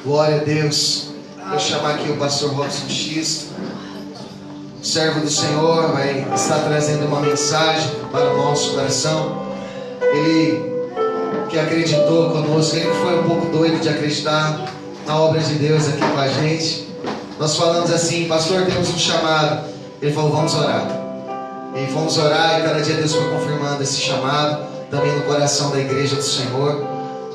Glória a Deus. Vou chamar aqui o pastor Robson X, servo do Senhor, vai estar trazendo uma mensagem para o nosso coração. Ele que acreditou conosco, ele foi um pouco doido de acreditar na obra de Deus aqui com a gente. Nós falamos assim: pastor, temos um chamado. Ele falou: vamos orar. E fomos orar, e cada dia Deus foi confirmando esse chamado também no coração da igreja do Senhor.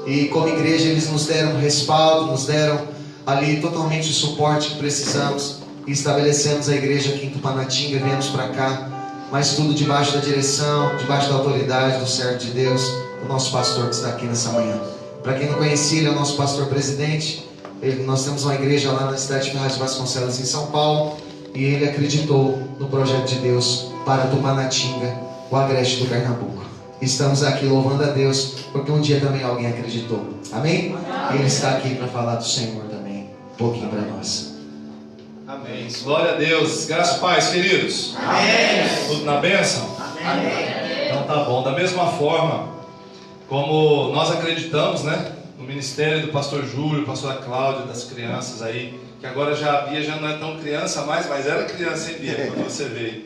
E como igreja eles nos deram um respaldo, nos deram ali totalmente o suporte que precisamos, e estabelecemos a igreja aqui em Tupanatinga. Viemos para cá, mas tudo debaixo da direção, debaixo da autoridade do servo de Deus, do nosso pastor que está aqui nessa manhã. Para quem não conhecia, ele é o nosso pastor presidente. Nós temos uma igreja lá na cidade de Ferraz de Vasconcelos, em São Paulo, e ele acreditou no projeto de Deus para Tupanatinga, o Agreste do Pernambuco. Estamos aqui louvando a Deus, porque um dia também alguém acreditou. Amém? E ele está aqui para falar do Senhor também, um pouquinho para nós. Amém. Glória a Deus. Graças e paz, queridos. Amém. Tudo na bênção? Amém. Então tá bom. Da mesma forma como nós acreditamos, né, no ministério do pastor Júlio, pastora Cláudia, das crianças aí, que agora já a Bia já não é tão criança mais, mas era criança, hein, Bia, quando você veio.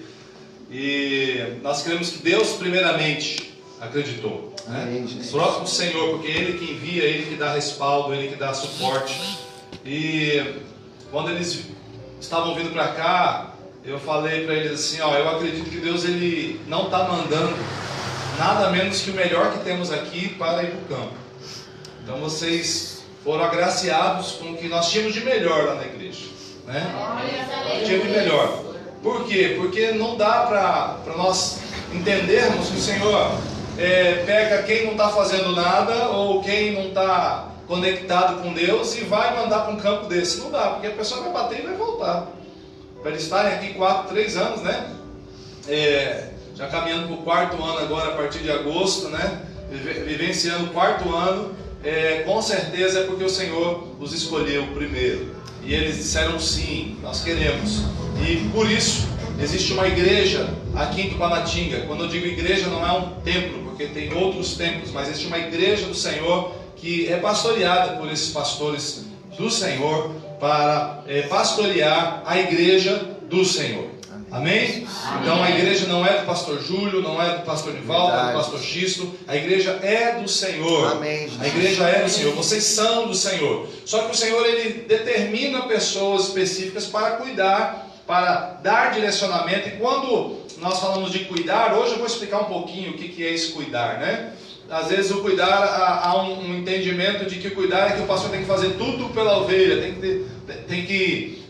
E nós queremos que Deus primeiramente acreditou, né? O próximo Senhor, porque Ele que envia, Ele que dá respaldo, Ele que dá suporte. E quando eles estavam vindo para cá, eu falei para eles assim: ó, eu acredito que Deus Ele não está mandando nada menos que o melhor que temos aqui para ir para o campo. Então vocês foram agraciados com o que nós tínhamos de melhor lá na igreja, né? Tínhamos de melhor. Por quê? Porque não dá para nós entendermos que o Senhor pega quem não está fazendo nada ou quem não está conectado com Deus e vai mandar para um campo desse. Não dá, porque a pessoa vai bater e vai voltar. Para eles estarem aqui 3 anos, né? Já caminhando para o 4º ano agora, a partir de agosto, né? Vivenciando o 4º ano, com certeza é porque o Senhor os escolheu primeiro. E eles disseram sim, nós queremos. E por isso existe uma igreja aqui em Tupanatinga. Quando eu digo igreja, não é um templo, porque tem outros templos, mas existe uma igreja do Senhor que é pastoreada por esses pastores do Senhor para pastorear a igreja do Senhor. Amém? Então a igreja não é do pastor Júlio, não é do pastor Nivaldo, não é do pastor Xisto. A igreja é do Senhor. Amém. A igreja é do Senhor. Vocês são do Senhor. Só que o Senhor, Ele determina pessoas específicas para cuidar, para dar direcionamento. E quando nós falamos de cuidar, hoje eu vou explicar um pouquinho o que é esse cuidar, né? Às vezes o cuidar, há um entendimento de que cuidar é que o pastor tem que fazer tudo pela ovelha, tem que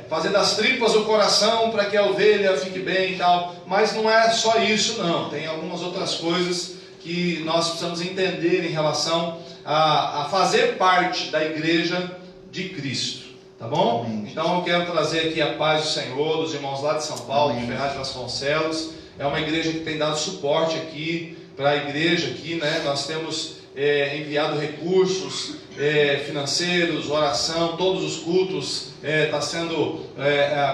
fazer das tripas o coração para que a ovelha fique bem e tal. Mas não é só isso, não. Tem algumas outras coisas que nós precisamos entender em relação a fazer parte da igreja de Cristo. Tá bom? Amém. Então eu quero trazer aqui a paz do Senhor, dos irmãos lá de São Paulo, amém, de Ferraz de Vasconcelos. É uma igreja que tem dado suporte aqui para a igreja aqui, né? Nós temos enviado recursos financeiros, oração, todos os cultos está sendo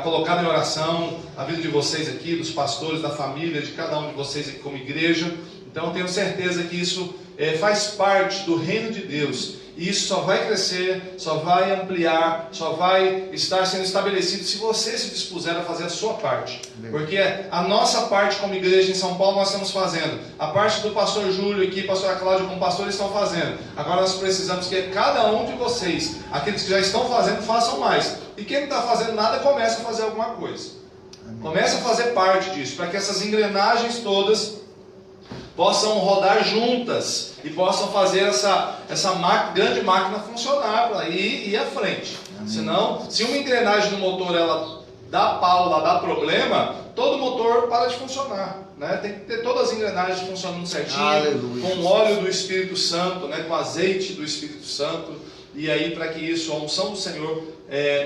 colocado em oração a vida de vocês aqui, dos pastores, da família, de cada um de vocês aqui como igreja. Então eu tenho certeza que isso faz parte do reino de Deus. E isso só vai crescer, só vai ampliar, só vai estar sendo estabelecido se você se dispuser a fazer a sua parte. Porque a nossa parte como igreja em São Paulo nós estamos fazendo. A parte do pastor Júlio aqui, pastora Cláudia como pastor estão fazendo. Agora nós precisamos que cada um de vocês, aqueles que já estão fazendo, façam mais. E quem não está fazendo nada, comece a fazer alguma coisa. Comece a fazer parte disso, para que essas engrenagens todas possam rodar juntas e possam fazer essa grande máquina funcionar para ir à frente. Amém. Senão, se uma engrenagem do motor ela dá pau, ela dá problema, todo motor para de funcionar, né? Tem que ter todas as engrenagens funcionando certinho, aleluia, com o óleo do Espírito Santo, né? Com o azeite do Espírito Santo, e aí para que isso, a unção do Senhor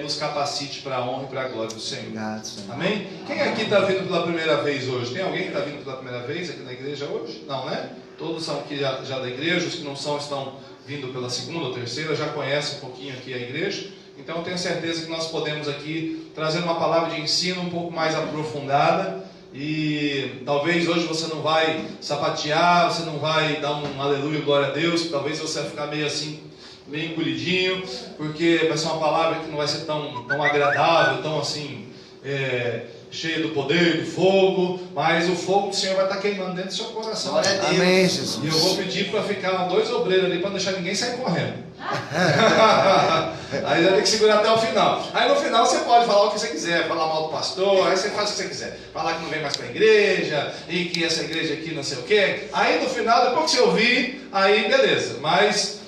nos capacite para a honra e para a glória do Senhor. Obrigado, Senhor. Amém? Quem aqui está vindo pela primeira vez hoje? Tem alguém que está vindo pela primeira vez aqui na igreja hoje? Não, né? Todos são aqui já da igreja, os que não são estão vindo pela segunda ou terceira, já conhecem um pouquinho aqui a igreja. Então eu tenho certeza que nós podemos aqui trazer uma palavra de ensino um pouco mais aprofundada. E talvez hoje você não vai sapatear, você não vai dar um aleluia, glória a Deus, talvez você vai ficar meio assim meio encolhidinho, porque vai ser uma palavra que não vai ser tão agradável, tão assim, cheia do poder, do fogo, mas o fogo do Senhor vai estar queimando dentro do seu coração. Glória a Deus. Amém, Jesus. E eu vou pedir para ficar 2 obreiros ali, para não deixar ninguém sair correndo. Aí vai ter que segurar até o final. Aí no final você pode falar o que você quiser, falar mal do pastor, aí você faz o que você quiser. Falar que não vem mais para a igreja, e que essa igreja aqui não sei o quê. Aí no final, depois que você ouvir, aí beleza. Mas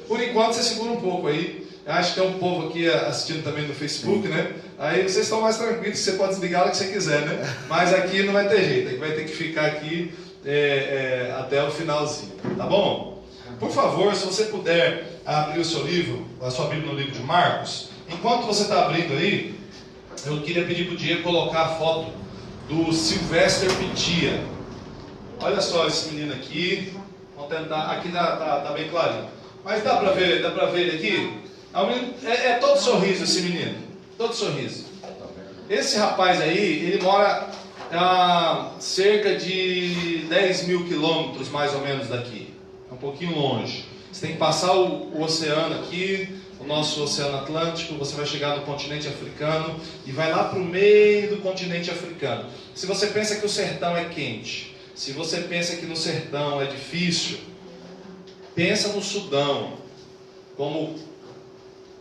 por enquanto você segura um pouco aí. Eu acho que tem um povo aqui assistindo também no Facebook, né? Aí vocês estão mais tranquilos, você pode desligar o que você quiser, né? Mas aqui não vai ter jeito, vai ter que ficar aqui até o finalzinho, tá bom? Por favor, se você puder abrir o seu livro, a sua Bíblia no livro de Marcos. Enquanto você está abrindo aí, eu queria pedir para o Diego colocar a foto do Sylvester Pitia. Olha só esse menino aqui. Vamos tentar, aqui tá bem clarinho. Mas dá para ver ele aqui? É todo sorriso esse menino, todo sorriso. Esse rapaz aí, ele mora a cerca de 10 mil quilômetros mais ou menos daqui. É um pouquinho longe. Você tem que passar o oceano aqui, o nosso oceano Atlântico, você vai chegar no continente africano e vai lá para o meio do continente africano. Se você pensa que o sertão é quente, se você pensa que no sertão é difícil, pensa no Sudão como,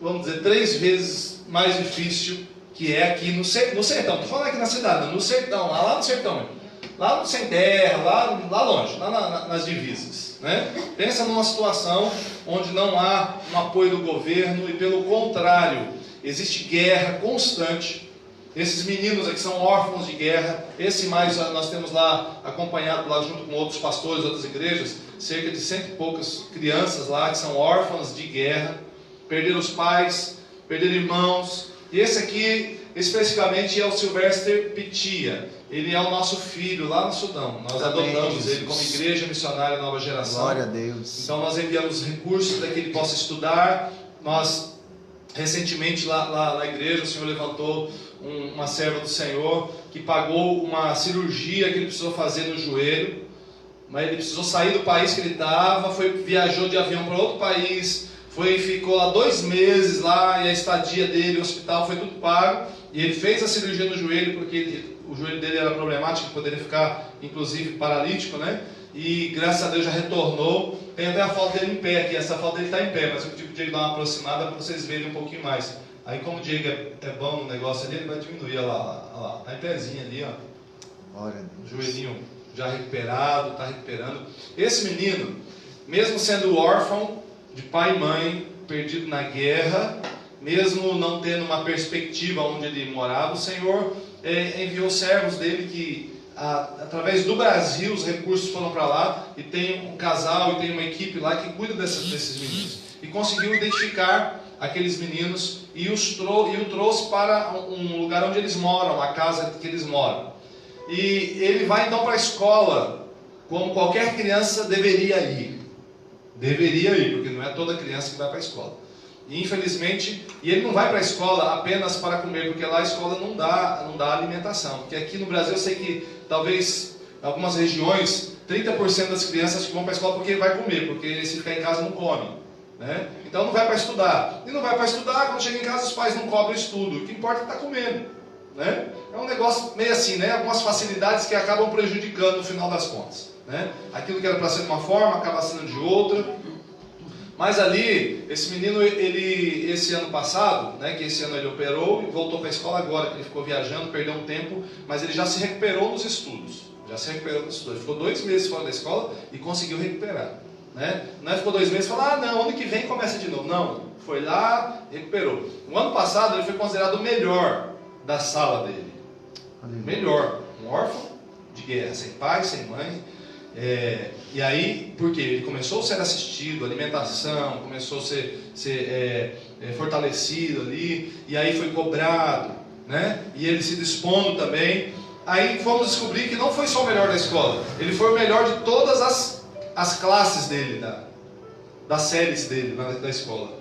vamos dizer, 3 vezes mais difícil que é aqui no sertão. Estou falando aqui na cidade, no sertão, lá no sertão, lá sem terra, lá longe, lá nas divisas, né? Pensa numa situação onde não há um apoio do governo e, pelo contrário, existe guerra constante. Esses meninos aqui são órfãos de guerra. Esse mais nós temos lá acompanhado lá junto com outros pastores, outras igrejas, cerca de 100 e poucas crianças lá que são órfãs de guerra, perderam os pais, perderam irmãos. E esse aqui especificamente é o Sylvester Pitia. Ele é o nosso filho lá no Sudão. Nós adotamos ele como igreja missionária Nova Geração. Glória a Deus. Então nós enviamos recursos para que ele possa estudar. Nós recentemente lá na igreja o Senhor levantou uma serva do Senhor que pagou uma cirurgia que ele precisou fazer no joelho, mas ele precisou sair do país que ele estava, viajou de avião para outro país, ficou lá 2 meses lá, e a estadia dele, o hospital, foi tudo pago, e ele fez a cirurgia no joelho porque o joelho dele era problemático, poderia ficar inclusive paralítico, né? E graças a Deus já retornou. Tem até a foto dele em pé aqui, essa foto dele está em pé, mas eu pedi para o Diego dar uma aproximada para vocês verem um pouquinho mais. Aí como o Diego é bom no negócio ali, ele vai diminuir, olha lá, tá em pezinho ali, ó. Glória a Deus. Joelhinho já recuperado, está recuperando. Esse menino, mesmo sendo órfão de pai e mãe, perdido na guerra, mesmo não tendo uma perspectiva onde ele morava, o Senhor enviou servos dele que, através do Brasil, os recursos foram para lá, e tem um casal e tem uma equipe lá que cuida desses meninos, e conseguiu identificar aqueles meninos e o trouxe para um lugar onde eles moram, a casa que eles moram. E ele vai então para a escola, como qualquer criança deveria ir, porque não é toda criança que vai para a escola. E infelizmente, ele não vai para a escola apenas para comer, porque lá a escola não dá alimentação. Porque aqui no Brasil eu sei que talvez em algumas regiões 30% das crianças que vão para a escola porque vai comer, porque se ficar em casa não come, né? Então não vai para estudar. E não vai para estudar, quando chega em casa os pais não cobram estudo. O que importa é estar comendo, né? É um negócio meio assim, né? Algumas facilidades que acabam prejudicando no final das contas, né? Aquilo que era para ser de uma forma acaba sendo de outra. Mas ali, esse menino, esse ano passado, né, que esse ano ele operou e voltou para a escola agora, que ele ficou viajando, perdeu um tempo, mas ele já se recuperou nos estudos. Ele ficou 2 meses fora da escola e conseguiu recuperar, né? Não é ficou 2 meses e falou, não, ano que vem começa de novo. Não, foi lá, recuperou. No ano passado ele foi considerado o melhor da sala dele. Melhor, um órfão de guerra, sem pai, sem mãe. E aí, porque ele começou a ser assistido, alimentação, começou a ser fortalecido ali, e aí foi cobrado, né? E ele se dispondo também. Aí fomos descobrir que não foi só o melhor da escola, ele foi o melhor de todas as classes dele, das séries dele da escola.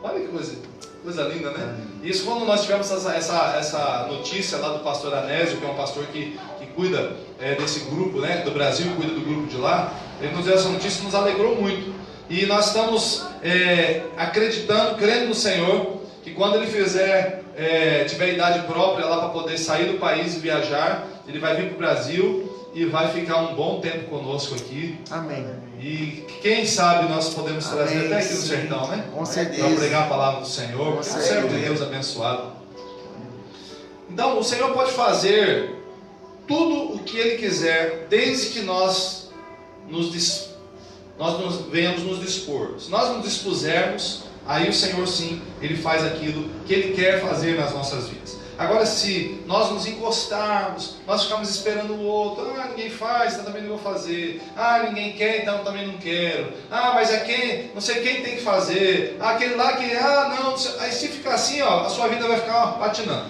Olha que coisa linda, né? Isso quando nós tivemos essa notícia lá do pastor Anésio, que é um pastor que cuida desse grupo, né, do Brasil, cuida do grupo de lá, ele nos deu essa notícia e nos alegrou muito. E nós estamos acreditando, crendo no Senhor, que quando ele tiver idade própria lá para poder sair do país e viajar, ele vai vir para o Brasil e vai ficar um bom tempo conosco aqui. Amém. E quem sabe nós podemos trazer até aqui no sertão, né? Com certeza. Para pregar a palavra do Senhor, porque é um servo de Deus abençoado. Então, o Senhor pode fazer tudo o que Ele quiser, desde que nós venhamos nos dispor. Se nós nos dispusermos, aí o Senhor sim, Ele faz aquilo que Ele quer fazer nas nossas vidas. Agora, se nós nos encostarmos, nós ficamos esperando o outro, ninguém faz, então também não vou fazer, ninguém quer, então também não quero, mas não sei quem tem que fazer, aquele lá que, não, aí se ficar assim, a sua vida vai ficar patinando.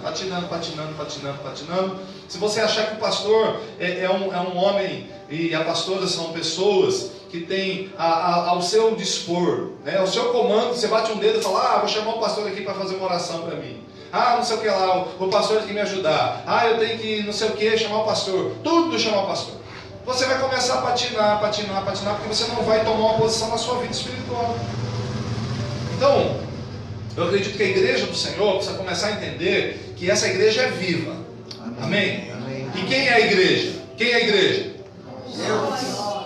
Se você achar que o pastor é um homem e a pastora são pessoas que tem ao seu dispor, né, ao seu comando, você bate um dedo e fala, vou chamar o pastor aqui para fazer uma oração para mim. Não sei o que lá, o pastor tem que me ajudar. Eu tenho que não sei o que, chamar o pastor. Tudo chamar o pastor. Você vai começar a patinar, porque você não vai tomar uma posição na sua vida espiritual. Então, eu acredito que a igreja do Senhor precisa começar a entender que essa igreja é viva. Amém? Amém? E quem é a igreja? Quem é a igreja?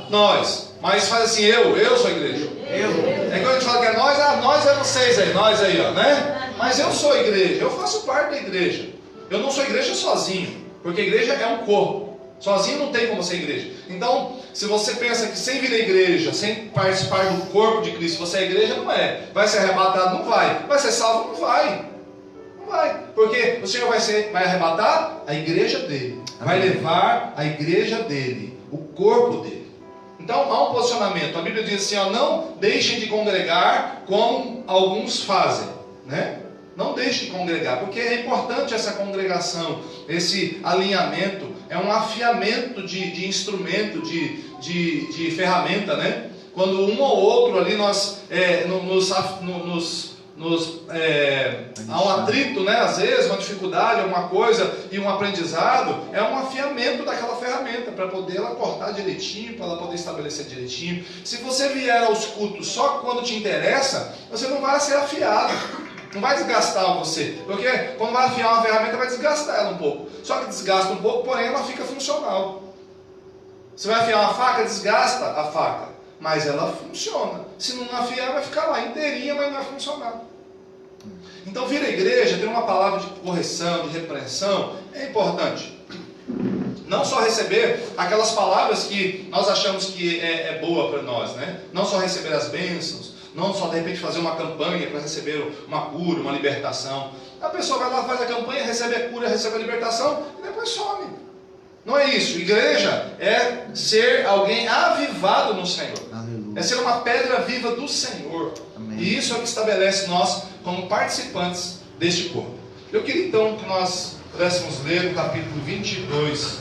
Nós. Mas faz assim, eu sou a igreja. É quando a gente fala que é nós é vocês aí, nós aí, né? Mas eu sou a igreja, eu faço parte da igreja. Eu não sou igreja sozinho, porque a igreja é um corpo. Sozinho não tem como ser igreja. Então, se você pensa que sem vir à igreja, sem participar do corpo de Cristo, você é igreja, não é. Vai ser arrebatado? Não vai. Vai ser salvo? Não vai. Não vai. Porque o Senhor vai arrebatar a igreja dele. Vai levar a igreja dele, o corpo dele. Então há um posicionamento. A Bíblia diz assim, não deixem de congregar como alguns fazem, né? Não deixe de congregar, porque é importante essa congregação, esse alinhamento, é um afiamento de instrumento, de ferramenta, né? Quando um ou outro ali há um atrito, né? Às vezes uma dificuldade, alguma coisa e um aprendizado, é um afiamento daquela ferramenta para poder ela cortar direitinho, para ela poder estabelecer direitinho. Se você vier aos cultos só quando te interessa, você não vai ser afiado. Não vai desgastar você, porque quando vai afiar uma ferramenta vai desgastar ela um pouco. Só que desgasta um pouco, porém ela fica funcional. Você vai afiar uma faca, desgasta a faca, mas ela funciona. Se não afiar, vai ficar lá inteirinha, mas não vai funcionar. Então vir à igreja, ter uma palavra de correção, de repreensão, é importante. Não só receber aquelas palavras que nós achamos que é boa para nós, né? Não só receber as bênçãos, não só de repente fazer uma campanha para receber uma cura, uma libertação. A pessoa vai lá, faz a campanha, recebe a cura, recebe a libertação e depois some. Não é isso. Igreja é ser alguém avivado no Senhor. Aleluia. É ser uma pedra viva do Senhor. Amém. E isso é o que estabelece nós como participantes deste corpo. Eu queria então que nós pudéssemos ler o capítulo 22.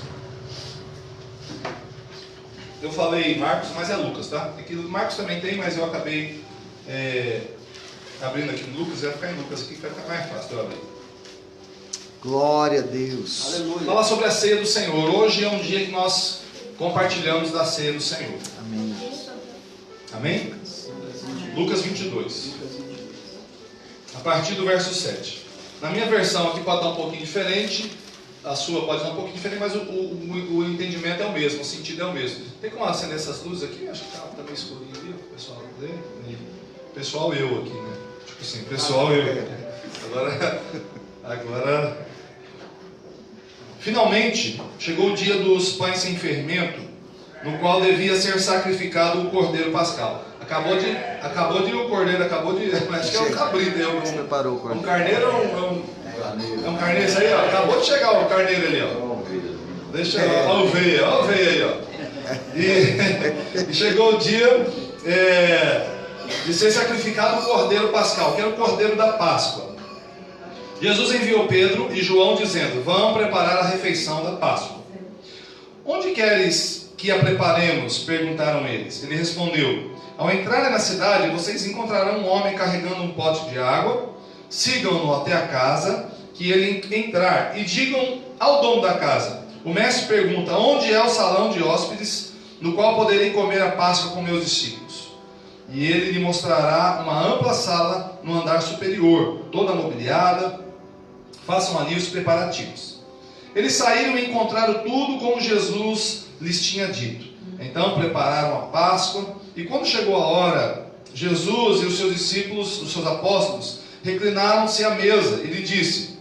Eu falei Marcos, mas é Lucas, tá? Aqui Marcos também tem, mas eu acabei abrindo aqui no Lucas. Vai ficar em Lucas aqui, vai ficar mais fácil eu abrir. Glória a Deus. Aleluia. Fala sobre a ceia do Senhor. Hoje é um dia que nós compartilhamos da ceia do Senhor. Amém. Amém? Lucas 22. A partir do verso 7. Na minha versão aqui pode estar um pouquinho diferente. A sua pode estar um pouquinho diferente, mas o entendimento é o mesmo, o sentido é o mesmo. Tem como acender essas luzes aqui? Acho que está meio escurinho ali, pessoal. Pessoal eu aqui, né? Tipo assim, pessoal eu. Agora... Finalmente, chegou o dia dos pães sem fermento, no qual devia ser sacrificado o cordeiro pascal. Acabou de o cordeiro, acho que é um cabrito, um carneiro é um carneiro, isso aí, ó. Acabou de chegar o carneiro ali, ó. Deixa a ovelha aí, ó. E chegou o dia de ser sacrificado o cordeiro pascal, que era o cordeiro da Páscoa. Jesus enviou Pedro e João dizendo: vão preparar a refeição da Páscoa. Onde queres que a preparemos? Perguntaram eles. Ele respondeu: ao entrarem na cidade, vocês encontrarão um homem carregando um pote de água. Sigam-no até a casa que ele entrar e digam ao dono da casa: o mestre pergunta, onde é o salão de hóspedes no qual poderei comer a Páscoa com meus discípulos? e ele lhe mostrará uma ampla sala no andar superior, toda mobiliada. Façam ali os preparativos. Eles saíram e encontraram tudo como Jesus lhes tinha dito. Então prepararam a Páscoa, e quando chegou a hora, Jesus e os seus discípulos, os seus apóstolos, reclinaram-se à mesa e lhe disse: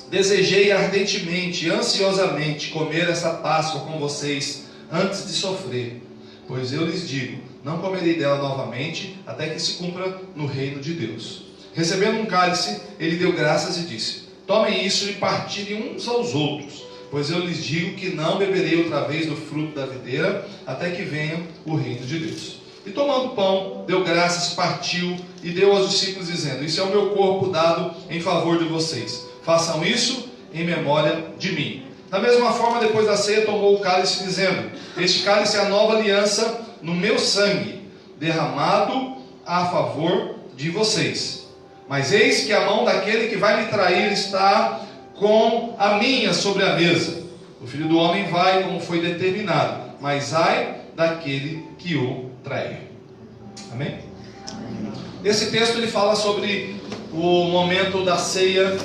desejei ardentemente e ansiosamente comer essa Páscoa com vocês antes de sofrer, pois eu lhes digo, não comerei dela novamente até que se cumpra no reino de Deus. Recebendo um cálice, ele deu graças e disse: tomem isso e partilhem uns aos outros, pois eu lhes digo que não beberei outra vez do fruto da videira até que venha o reino de Deus. E tomando pão, deu graças, partiu e deu aos discípulos, dizendo: isso é o meu corpo dado em favor de vocês. Façam isso em memória de mim. Da mesma forma, depois da ceia, tomou o cálice, dizendo: este cálice é a nova aliança no meu sangue, derramado a favor de vocês. Mas eis que a mão daquele que vai me trair está com a minha sobre a mesa. O Filho do Homem vai como foi determinado, mas ai daquele que o trair. Amém? Esse texto ele fala sobre o momento da ceia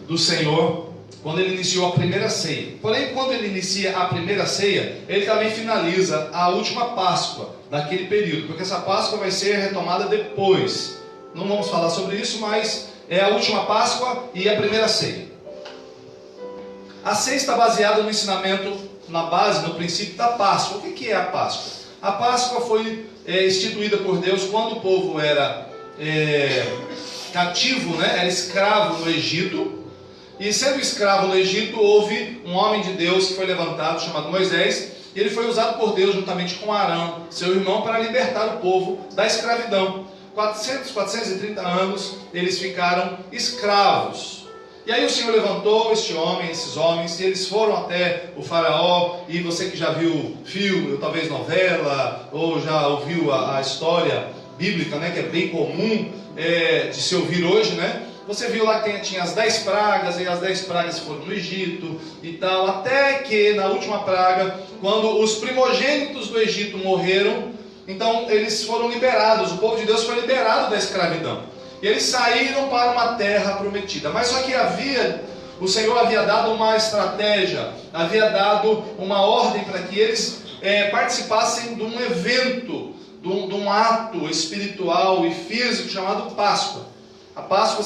do Senhor, quando ele iniciou a primeira ceia. Porém, quando ele inicia a primeira ceia, ele também finaliza a última Páscoa daquele período, porque essa Páscoa vai ser retomada depois. Não vamos falar sobre isso, mas é a última Páscoa e a primeira ceia. A ceia está baseada no ensinamento, na base, no princípio da Páscoa. O que é a Páscoa? A Páscoa foi instituída por Deus quando o povo era cativo, era escravo no Egito. E sendo escravo no Egito, houve um homem de Deus que foi levantado, chamado Moisés, e ele foi usado por Deus juntamente com Arão, seu irmão, para libertar o povo da escravidão. 430 anos eles ficaram escravos. E aí o Senhor levantou este homem, esses homens, e eles foram até o faraó. E você que já viu filme, ou talvez novela, ou já ouviu a história bíblica, que é bem comum de se ouvir hoje, Você viu lá que tinha as 10 pragas, e as 10 pragas foram no Egito e tal, até que na última praga, quando os primogênitos do Egito morreram, então eles foram liberados, o povo de Deus foi liberado da escravidão. E eles saíram para uma terra prometida. Mas só que o Senhor havia dado uma estratégia, havia dado uma ordem para que eles participassem de um evento, de um ato espiritual e físico chamado Páscoa. A Páscoa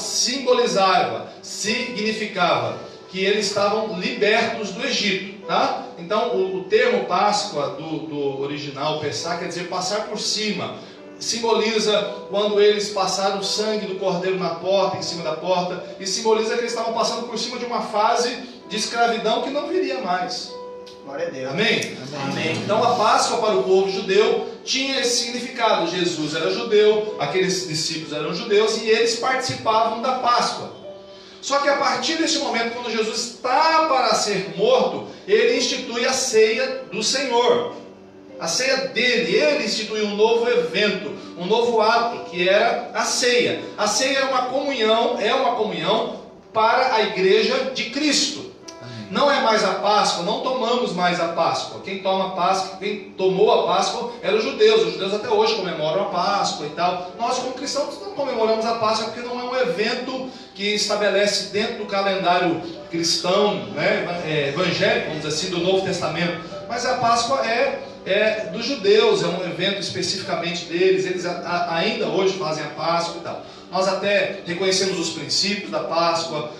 significava que eles estavam libertos do Egito, tá? Então o termo Páscoa do original Pessah quer dizer passar por cima. Simboliza quando eles passaram o sangue do cordeiro na porta, em cima da porta, e simboliza que eles estavam passando por cima de uma fase de escravidão que não viria mais. Glória a Deus. Amém? Amém. Então a Páscoa para o povo judeu tinha esse significado. Jesus era judeu, aqueles discípulos eram judeus e eles participavam da Páscoa. Só que a partir desse momento, quando Jesus está para ser morto, ele institui a ceia do Senhor. A ceia dele, ele instituiu um novo evento, um novo ato, que era a ceia. A ceia é uma comunhão para a igreja de Cristo. Não é mais a Páscoa, não tomamos mais a Páscoa. Quem tomou a Páscoa eram os judeus até hoje comemoram a Páscoa e tal. Nós como cristãos não comemoramos a Páscoa porque não é um evento que estabelece dentro do calendário cristão, evangélico, vamos dizer assim, do Novo Testamento. Mas a Páscoa é dos judeus, é um evento especificamente deles, eles ainda hoje fazem a Páscoa e tal. Nós até reconhecemos os princípios da Páscoa,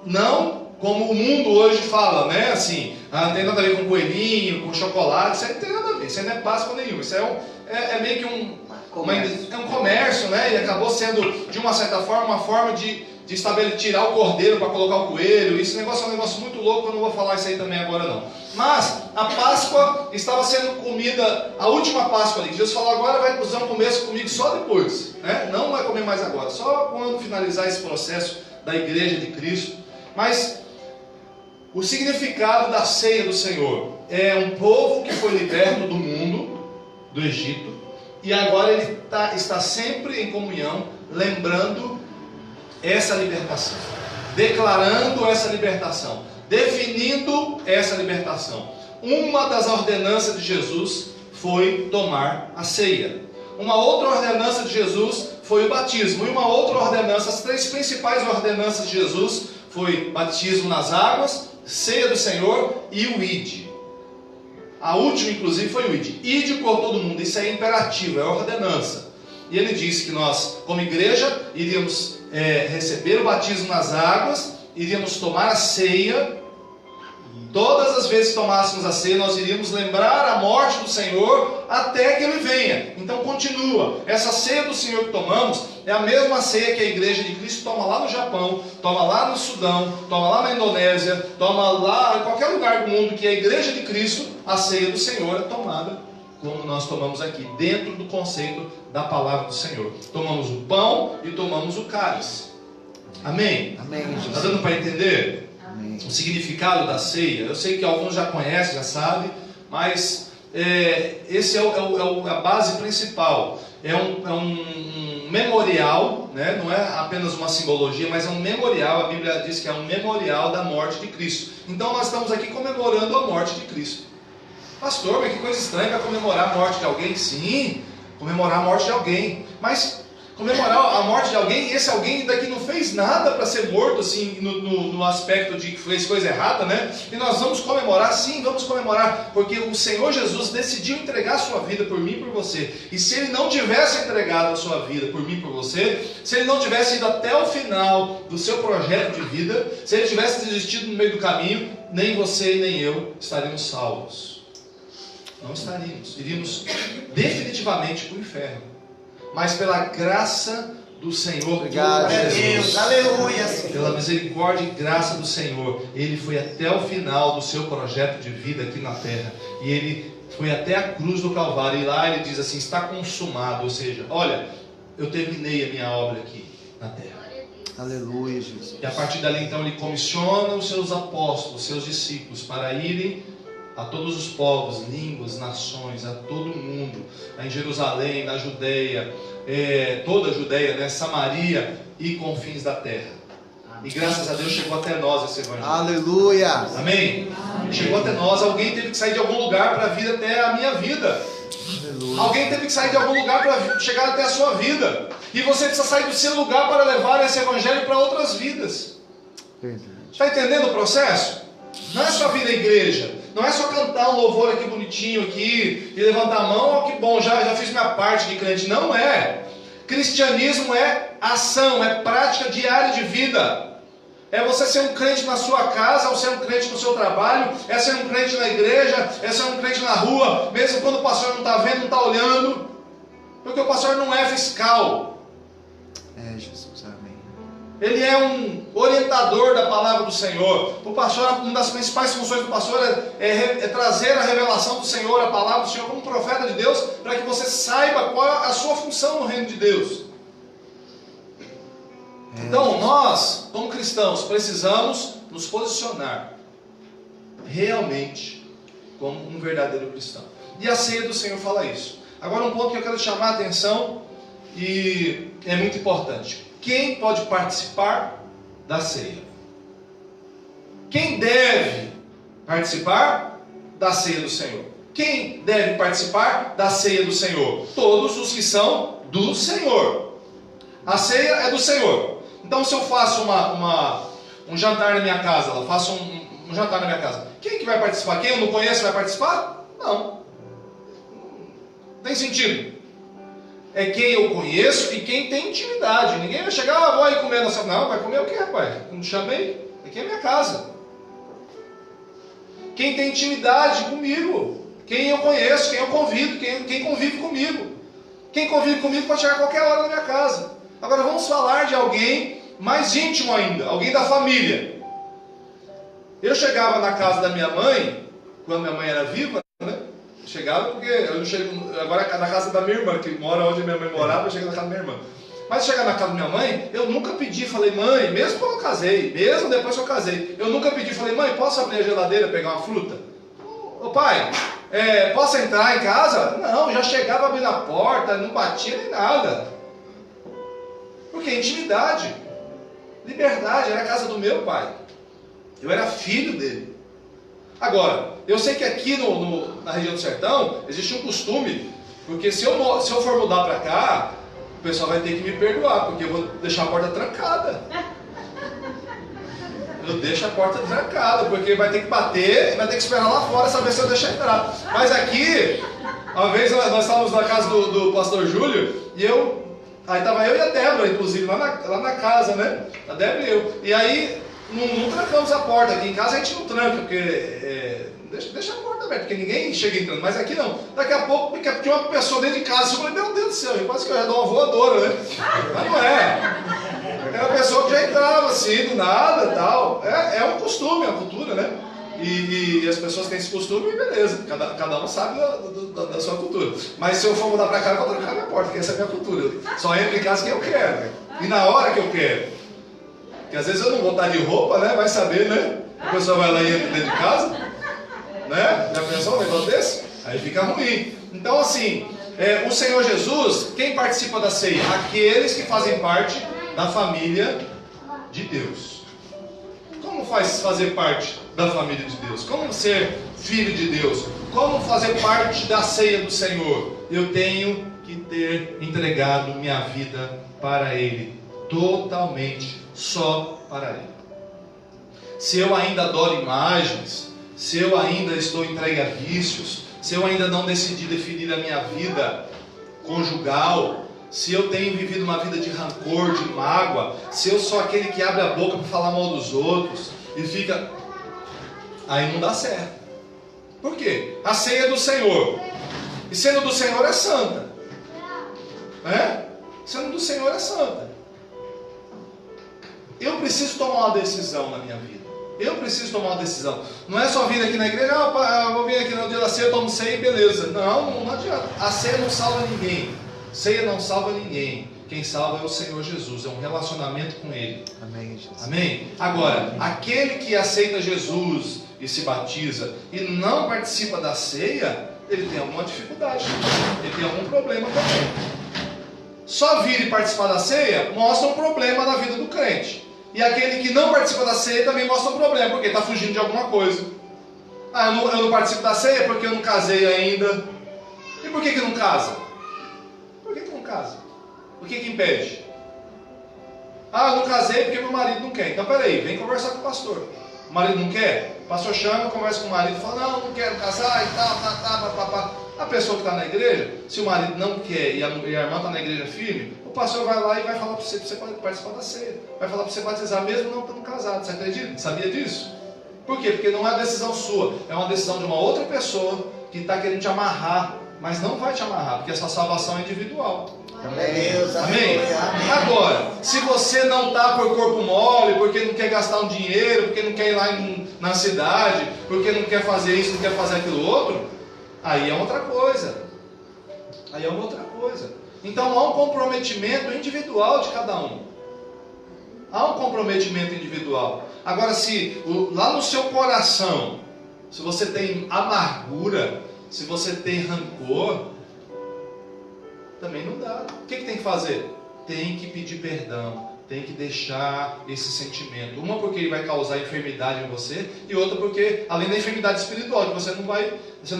não como o mundo hoje fala, assim, não tem nada a ver com coelhinho, com chocolate, isso aí não tem nada a ver, isso aí não é Páscoa nenhuma, isso é meio que um comércio, e acabou sendo, de uma certa forma, uma forma de tirar o cordeiro para colocar o coelho. Esse negócio é um negócio muito louco, eu não vou falar isso aí também agora não. Mas a Páscoa estava sendo comida, a última Páscoa ali, Jesus falou: agora vocês vão comer comigo só depois, não vai comer mais agora, só quando finalizar esse processo da igreja de Cristo. Mas o significado da ceia do Senhor é um povo que foi liberto do mundo, do Egito, e agora ele está sempre em comunhão, lembrando essa libertação, declarando essa libertação, definindo essa libertação. Uma das ordenanças de Jesus foi tomar a ceia. Uma outra ordenança de Jesus foi o batismo. E uma outra ordenança, as três principais ordenanças de Jesus foi batismo nas águas, ceia do Senhor e o ide. A última, inclusive, foi o ide. Ide por todo mundo. Isso é imperativo, é ordenança. E ele disse que nós, como igreja, iríamos receber o batismo nas águas, iríamos tomar a ceia. Todas as vezes que tomássemos a ceia, nós iríamos lembrar a morte do Senhor até que Ele venha. Então continua. Essa ceia do Senhor que tomamos é a mesma ceia que a igreja de Cristo toma lá no Japão, toma lá no Sudão, toma lá na Indonésia, toma lá em qualquer lugar do mundo que é a igreja de Cristo. A ceia do Senhor é tomada como nós tomamos aqui, dentro do conceito da palavra do Senhor. Tomamos o pão e tomamos o cálice. Amém? Amém, Jesus. Está dando para entender? Amém. O significado da ceia? Eu sei que alguns já conhecem, já sabem, mas esse é a base principal. É um memorial, né? Não é apenas uma simbologia, mas é um memorial. A Bíblia diz que é um memorial da morte de Cristo. Então nós estamos aqui comemorando a morte de Cristo. Pastor, mas que coisa estranha, vai comemorar a morte de alguém? Sim, comemorar a morte de alguém, mas comemorar a morte de alguém, e esse alguém daqui não fez nada para ser morto, assim, no aspecto de que fez coisa errada, né? E nós vamos comemorar, sim, vamos comemorar, porque o Senhor Jesus decidiu entregar a sua vida por mim e por você. E se Ele não tivesse entregado a sua vida por mim e por você, se Ele não tivesse ido até o final do seu projeto de vida, se Ele tivesse desistido no meio do caminho, nem você nem eu estaríamos salvos. Não estaríamos, iríamos definitivamente para o inferno. Mas pela graça do Senhor, obrigado, Jesus, aleluia, pela misericórdia e graça do Senhor, Ele foi até o final do seu projeto de vida aqui na terra. E Ele foi até a cruz do Calvário. E lá Ele diz assim, está consumado. Ou seja, olha, eu terminei a minha obra aqui na terra. Aleluia, Jesus. E a partir dali então Ele comissiona os seus apóstolos, os seus discípulos, para irem a todos os povos, línguas, nações, a todo mundo, em Jerusalém, na Judeia, toda a Judeia, né, Samaria e confins da terra. E graças a Deus chegou até nós esse evangelho. Aleluia. Amém? Chegou até nós. Alguém teve que sair de algum lugar para vir até a minha vida. Aleluia. Alguém teve que sair de algum lugar para chegar até a sua vida. E você precisa sair do seu lugar para levar esse evangelho para outras vidas. Verdade. Está entendendo o processo? Não é só vir à igreja. Não é só cantar um louvor aqui bonitinho aqui e levantar a mão, ó, que bom, já fiz minha parte de crente. Não é. Cristianismo é ação, é prática diária de vida. É você ser um crente na sua casa, ou ser um crente no seu trabalho, é ser um crente na igreja, é ser um crente na rua, mesmo quando o pastor não está vendo, não está olhando, porque o pastor não é fiscal. É, Jesus, amém. Ele é um orientador da palavra do Senhor. O pastor, uma das principais funções do pastor é trazer a revelação do Senhor, a palavra do Senhor, como profeta de Deus, para que você saiba qual é a sua função no reino de Deus. Então, nós, como cristãos, precisamos nos posicionar realmente como um verdadeiro cristão. E a ceia do Senhor fala isso. Agora, um ponto que eu quero chamar a atenção, e é muito importante. Quem pode participar da ceia? Quem deve participar da ceia do Senhor? Quem deve participar da ceia do Senhor? Todos os que são do Senhor. A ceia é do Senhor. Então, se eu faço um jantar na minha casa, eu faço um jantar na minha casa, quem que vai participar? Quem eu não conheço vai participar? Não. Tem sentido. É quem eu conheço e quem tem intimidade. Ninguém vai chegar, vou aí comer nossa... Não, vai comer o quê, rapaz? Não chamei? Aqui é minha casa. Quem tem intimidade comigo, quem eu conheço, quem eu convido, quem convive comigo. Quem convive comigo pode chegar a qualquer hora na minha casa. Agora vamos falar de alguém mais íntimo ainda, alguém da família. Eu chegava na casa da minha mãe, quando minha mãe era viva, né? Chegava porque eu não chego agora na casa da minha irmã, que mora onde minha mãe morava, eu chego na casa da minha irmã. Mas chegar na casa da minha mãe, eu nunca pedi, falei, mãe, mesmo quando eu casei, mesmo depois que eu casei, eu nunca pedi, falei, mãe, posso abrir a geladeira e pegar uma fruta? Ô pai, posso entrar em casa? Não, já chegava abrindo a porta, não batia nem nada. Porque intimidade, liberdade, era a casa do meu pai. Eu era filho dele. Agora, eu sei que aqui na região do sertão existe um costume, porque se eu for mudar para cá, o pessoal vai ter que me perdoar, porque eu vou deixar a porta trancada. Eu deixo a porta trancada, porque vai ter que bater, vai ter que esperar lá fora saber se eu deixar entrar. Mas aqui, uma vez nós estávamos na casa do pastor Júlio, e aí estava eu e a Débora, inclusive, lá na casa, né? A Débora e eu. E aí, não trancamos a porta. Aqui em casa a gente não tranca, porque deixa a porta aberta, porque ninguém chega entrando. Mas aqui não. Daqui a pouco, tinha uma pessoa dentro de casa. Eu falei, meu Deus do céu, quase que eu ia dar uma voadora, né? Mas não é. Era uma pessoa que já entrava assim, do nada e tal. É um costume, é uma cultura, né? E as pessoas têm esse costume e beleza. Cada um sabe da sua cultura. Mas se eu for mudar pra cá, eu vou trancar minha porta, porque essa é a minha cultura. Só entro em casa que eu quero. E na hora que eu quero. Porque às vezes eu não vou estar de roupa, né? Vai saber, né? A pessoa vai lá e entra dentro de casa. Né? Já pensou um negócio desse? Aí fica ruim. Então assim, o Senhor Jesus, quem participa da ceia? Aqueles que fazem parte da família de Deus. Como fazer parte da família de Deus? Como ser filho de Deus? Como fazer parte da ceia do Senhor? Eu tenho que ter entregado minha vida para Ele, totalmente só para Ele. Se eu ainda adoro imagens, se eu ainda estou entregue a vícios, se eu ainda não decidi definir a minha vida conjugal, se eu tenho vivido uma vida de rancor, de mágoa, se eu sou aquele que abre a boca para falar mal dos outros e fica... Aí não dá certo. Por quê? A ceia é do Senhor. E sendo do Senhor é santa. Sendo do Senhor é santa. Eu preciso tomar uma decisão na minha vida. Eu preciso tomar uma decisão. Não é só vir aqui na igreja, eu vou vir aqui no dia da ceia, eu tomo ceia e beleza. Não adianta. A ceia não salva ninguém. Ceia não salva ninguém. Quem salva é o Senhor Jesus. É um relacionamento com Ele. Amém, Jesus. Amém? Agora, aquele que aceita Jesus e se batiza e não participa da ceia, ele tem alguma dificuldade. Ele tem algum problema também. Só vir e participar da ceia mostra um problema na vida do crente. E aquele que não participa da ceia também mostra um problema, porque está fugindo de alguma coisa. Eu não participo da ceia porque eu não casei ainda. E por que não casa? Por que não casa? O que impede? Eu não casei porque meu marido não quer. Então peraí, vem conversar com o pastor. O marido não quer? O pastor chama, conversa com o marido e fala, não quero casar e tal, A pessoa que está na igreja, se o marido não quer e a irmã está na igreja firme, o pastor vai lá e vai falar para você participar da ceia. Vai falar para você batizar mesmo não estando casado. Você acredita? Sabia disso? Por quê? Porque não é decisão sua, é uma decisão de uma outra pessoa que está querendo te amarrar, mas não vai te amarrar, porque essa salvação é individual. Amém? Agora, se você não está por corpo mole, porque não quer gastar um dinheiro, porque não quer ir lá na cidade, porque não quer fazer isso, não quer fazer aquilo outro, aí é outra coisa. Aí é uma outra coisa. Então há um comprometimento individual de cada um. Há um comprometimento individual. Agora, se lá no seu coração, se você tem amargura, se você tem rancor, também não dá. O que tem que fazer? Tem que pedir perdão, tem que deixar esse sentimento. Uma porque ele vai causar enfermidade em você, e outra porque, além da enfermidade espiritual, que você não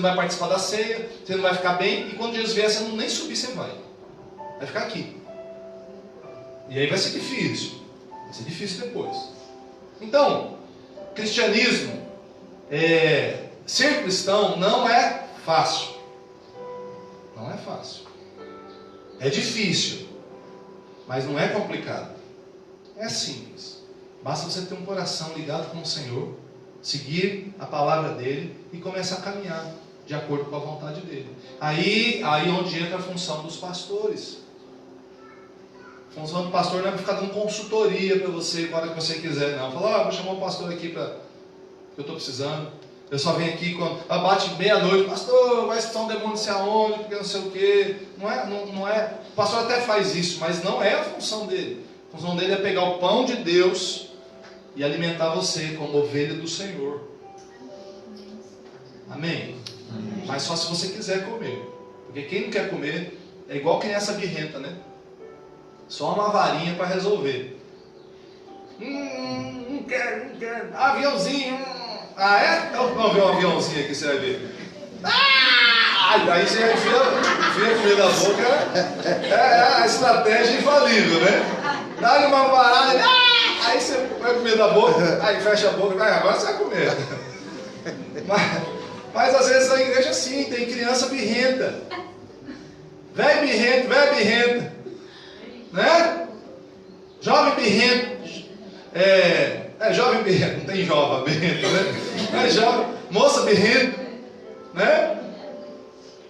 vai participar da ceia, você não vai ficar bem, e quando Jesus vier, você não nem subir, você vai ficar aqui. E aí vai ser difícil. Vai ser difícil depois. Então, cristianismo, ser cristão não é fácil. Não é fácil. É difícil, mas não é complicado. É simples. Basta você ter um coração ligado com o Senhor, seguir a palavra dele e começar a caminhar de acordo com a vontade dele. Aí onde entra a função dos pastores. A função do pastor não é ficar dando consultoria para você na hora que você quiser, não. Falar, vou chamar um pastor aqui que eu estou precisando. Eu só venho aqui quando bate meia-noite, pastor, vai estar um demônio não sei aonde, porque não sei o quê. Não é. O pastor até faz isso, mas não é a função dele. A função dele é pegar o pão de Deus e alimentar você como ovelha do Senhor. Amém? Mas só se você quiser comer. Porque quem não quer comer é igual criança birrenta, né? Só uma varinha para resolver. Não quero. Aviãozinho. Ah, é? Então vamos ver um aviãozinho aqui, você vai ver. Aí você enfia a comida na boca, é a estratégia infalível, né? Dá-lhe uma parada, aí você põe a comida na boca, aí fecha a boca, agora você vai comer. Mas às vezes na igreja assim, tem criança birrenta. Velho birrento, né? Jovem birrento. Jovem birrento, não tem jovem birrento, né? Jovem, moça birrento, né?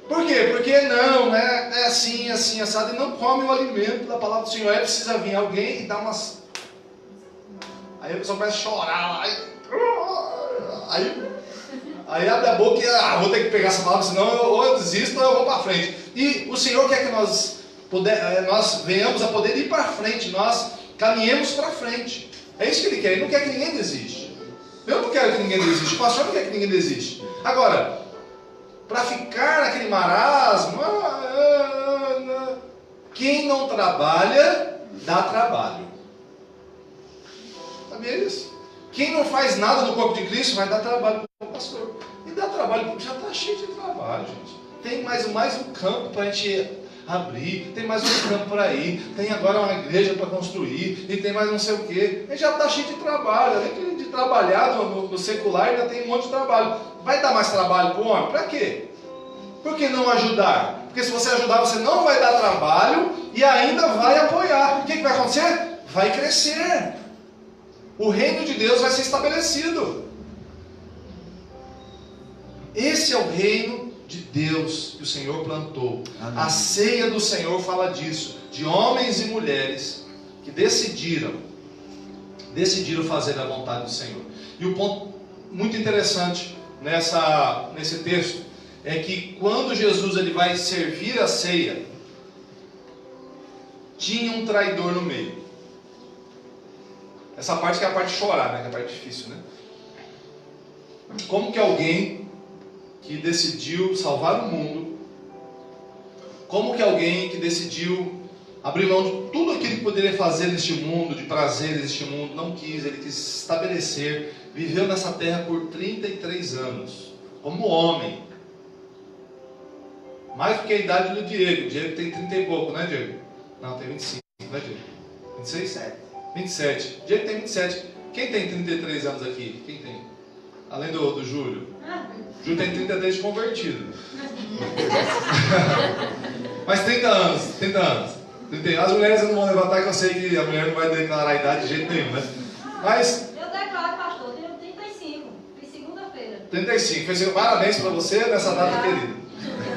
Por quê? Porque não, né? É assim, assado, e não come o alimento da palavra do Senhor. Aí precisa vir alguém e dar umas. Aí a pessoa começa a chorar, aí abre a boca e vou ter que pegar essa palavra, senão ou eu desisto ou eu vou para frente. E o Senhor quer que nós venhamos a poder ir para frente, nós caminhemos para frente. É isso que Ele quer, Ele não quer que ninguém desista. Eu não quero que ninguém desista, o pastor não quer que ninguém desista. Agora, para ficar naquele marasmo, quem não trabalha, dá trabalho. Sabia isso? Quem não faz nada no corpo de Cristo, vai dar trabalho para o pastor. E dá trabalho, porque já está cheio de trabalho, gente. Tem mais um campo para a gente abrir, tem mais um campo para ir, tem agora uma igreja para construir, e tem mais não sei o quê. A gente já está cheio de trabalho. Além de trabalhar no secular, ainda tem um monte de trabalho. Vai dar mais trabalho para o homem? Para quê? Por que não ajudar? Porque se você ajudar, você não vai dar trabalho e ainda vai apoiar. O que vai acontecer? Vai crescer. O reino de Deus vai ser estabelecido. Esse é o reino de Deus que o Senhor plantou. Amém. A ceia do Senhor fala disso, de homens e mulheres que decidiram fazer a vontade do Senhor. E um ponto muito interessante nesse texto é que quando Jesus ele vai servir a ceia, tinha um traidor no meio. Essa parte que é a parte de chorar, né? Que é a parte difícil, né? Como que alguém que decidiu salvar o mundo, como que alguém que decidiu abrir mão de tudo aquilo que poderia fazer neste mundo, de prazeres neste mundo, não quis, ele quis se estabelecer, viveu nessa terra por 33 anos, como homem, mais do que a idade do Diego. Diego tem 30 e pouco, né, Diego? Não, tem 25, né, Diego? 26? 27. Diego tem 27. Quem tem 33 anos aqui? Quem tem? Além do Júlio. Júlio tem 33 de convertido. Mas 30 anos. As mulheres não vão levantar, que eu sei que a mulher não vai declarar a idade de jeito nenhum, né? Mas... Eu declaro, pastor, tenho 35. Fiz segunda-feira. 35. Parabéns para você nessa data querida.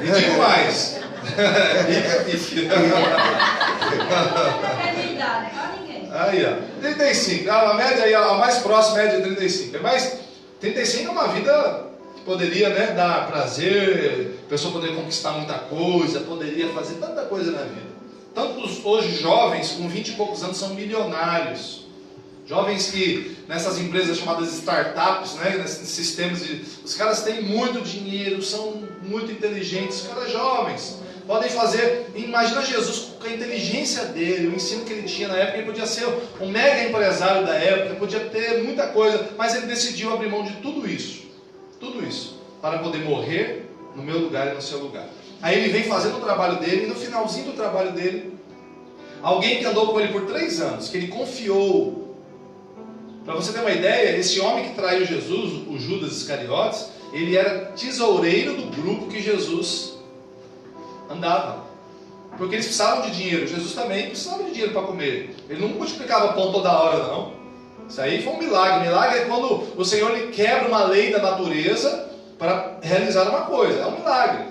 E digo mais. Aí, ó, 35. A média aí, a mais próxima é de 35. Mas 35 é uma vida que poderia, né, dar prazer, a pessoa poderia conquistar muita coisa, poderia fazer tanta coisa na vida. Tantos hoje jovens com 20 e poucos anos são milionários. Jovens que nessas empresas chamadas startups, né, nesses sistemas os caras têm muito dinheiro, são muito inteligentes, os caras jovens. Podem fazer, imagina Jesus com a inteligência dele, o ensino que ele tinha na época, ele podia ser um mega empresário da época, podia ter muita coisa, mas ele decidiu abrir mão de tudo isso, para poder morrer no meu lugar e no seu lugar. Aí ele vem fazendo o trabalho dele, e no finalzinho do trabalho dele, alguém que andou com ele por 3 anos, que ele confiou. Para você ter uma ideia, esse homem que traiu Jesus, o Judas Iscariotes, ele era tesoureiro do grupo que Jesus andava, porque eles precisavam de dinheiro. Jesus também precisava de dinheiro para comer. Ele não multiplicava pão toda hora, não. Isso aí foi um milagre. Milagre é quando o Senhor ele quebra uma lei da natureza para realizar uma coisa. É um milagre.